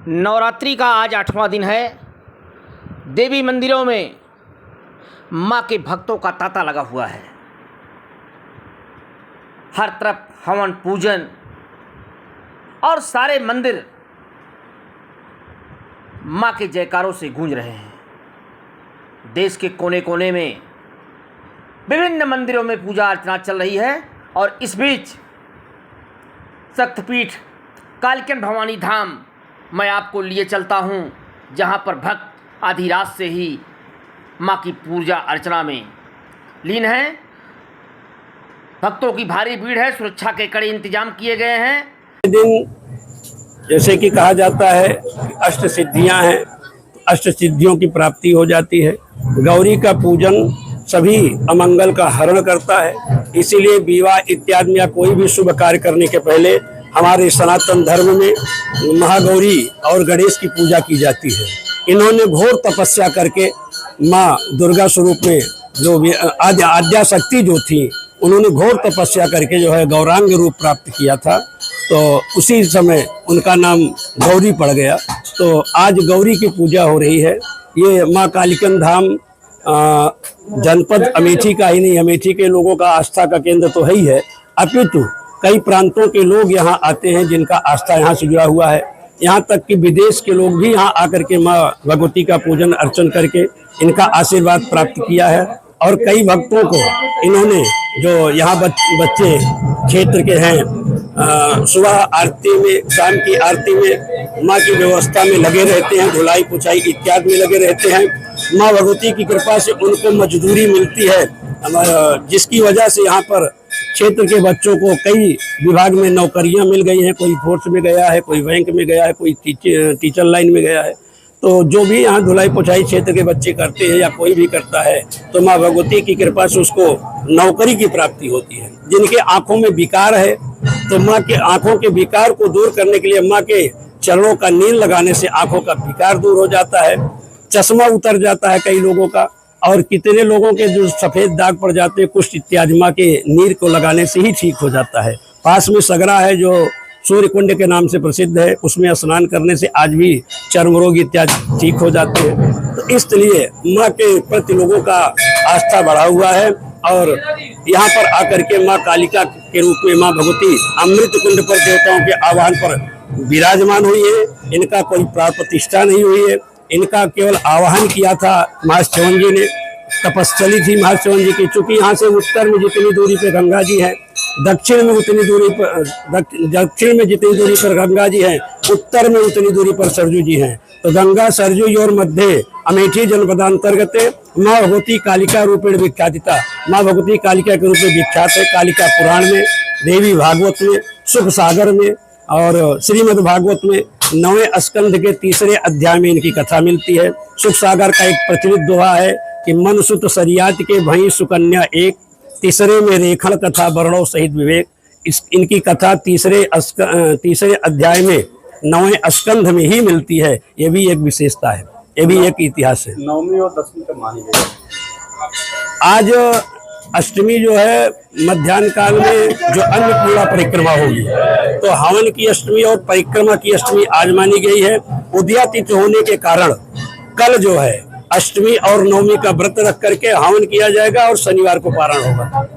नवरात्रि का आज 8वां दिन है। देवी मंदिरों में माँ के भक्तों का तांता लगा हुआ है। हर तरफ हवन पूजन और सारे मंदिर माँ के जयकारों से गूंज रहे हैं। देश के कोने कोने में विभिन्न मंदिरों में पूजा अर्चना चल रही है और इस बीच शक्तिपीठ कालिकन भवानी धाम मैं आपको लिए चलता हूं, जहां पर भक्त आधी रात से ही मां की पूजा अर्चना में लीन हैं। भक्तों की भारी भीड़ है, सुरक्षा के कड़े इंतजाम किए गए हैं। दिन जैसे कि कहा जाता है अष्ट सिद्धियां हैं, अष्ट सिद्धियों की प्राप्ति हो जाती है। गौरी का पूजन सभी अमंगल का हरण करता है, इसीलिए विवाह इत्यादि या कोई भी शुभ कार्य करने के पहले हमारे सनातन धर्म में महागौरी और गणेश की पूजा की जाती है। इन्होंने घोर तपस्या करके माँ दुर्गा स्वरूप में जो आद्या शक्ति जो थी, उन्होंने घोर तपस्या करके जो है गौरांग रूप प्राप्त किया था, तो उसी समय उनका नाम गौरी पड़ गया। तो आज गौरी की पूजा हो रही है। ये माँ कालिकन धाम जनपद अमेठी का ही नहीं, अमेठी के लोगों का आस्था का केंद्र तो है ही है, अपितु कई प्रांतों के लोग यहाँ आते हैं जिनका आस्था यहाँ से जुड़ा हुआ है। यहाँ तक कि विदेश के लोग भी यहाँ आकर के माँ भगवती का पूजन अर्चन करके इनका आशीर्वाद प्राप्त किया है। और कई भक्तों को इन्होंने जो यहाँ बच्चे क्षेत्र के हैं सुबह आरती में, शाम की आरती में माँ की व्यवस्था में लगे रहते हैं, धुलाई पुछाई इत्यादि में लगे रहते हैं। माँ भगवती की कृपा से उनको मजदूरी मिलती है, जिसकी वजह से यहाँ पर क्षेत्र के बच्चों को कई विभाग में नौकरियां मिल गई हैं। कोई फोर्स में गया है, कोई बैंक में गया है, कोई टीचर लाइन में गया है। तो जो भी यहाँ धुलाई पुछाई क्षेत्र के बच्चे करते हैं या कोई भी करता है, तो माँ भगवती की कृपा से उसको नौकरी की प्राप्ति होती है। जिनके आंखों में विकार है, तो माँ के आंखों के विकार को दूर करने के लिए माँ के चरणों का नील लगाने से आंखों का विकार दूर हो जाता है, चश्मा उतर जाता है कई लोगों का। और कितने लोगों के जो सफ़ेद दाग पड़ जाते हैं कुष्ठ इत्यादि माँ के नीर को लगाने से ही ठीक हो जाता है। पास में सगरा है जो सूर्य कुंड के नाम से प्रसिद्ध है, उसमें स्नान करने से आज भी चर्म रोग इत्यादि ठीक हो जाते हैं। तो इसलिए माँ के प्रति लोगों का आस्था बढ़ा हुआ है। और यहाँ पर आकर के माँ कालिका के रूप में माँ भगवती अमृत कुंड पर देवताओं के आह्वान पर विराजमान हुई है। इनका कोई प्राण प्रतिष्ठा नहीं हुई है, इनका केवल आवाहन किया था महर्षि च्यवन जी ने। तपस्वी थी महर्षि च्यवन जी की, चूंकि यहाँ से उत्तर में जितनी दूरी पे गंगा जी है, दक्षिण में जितनी दूरी पर गंगा जी हैं, उत्तर में उतनी दूरी पर सरजू जी हैं। तो गंगा सरजू और मध्य अमेठी जनपदांतर्गत माँ भगवती कालिका रूपेण विख्यातिता, माँ भगवती कालिका के रूप में विख्यात है। कालिका पुराण में, देवी भागवत में, सुख सागर में और श्रीमद् भागवत में 9वें स्कंध के 3रे अध्याय में इनकी कथा मिलती है। सुख सागर का एक प्रचलित दोहा है कि मन सुत सरियात के भई सुकन्या एक, 3रे में रेखण कथा वर्णों सहित विवेक। इनकी कथा 3रे अध्याय में 9वें स्कंध में ही मिलती है। ये भी एक विशेषता है, ये भी एक इतिहास है। 9वीं और 10वीं का मानी गई। आज अष्टमी जो है मध्याह्न काल में जो अन्नपूर्णा परिक्रमा होगी, तो हवन की अष्टमी और परिक्रमा की अष्टमी आज मानी गई है। उदयातिथि होने के कारण कल जो है अष्टमी और नवमी का व्रत रख करके हवन किया जाएगा और शनिवार को पारण होगा।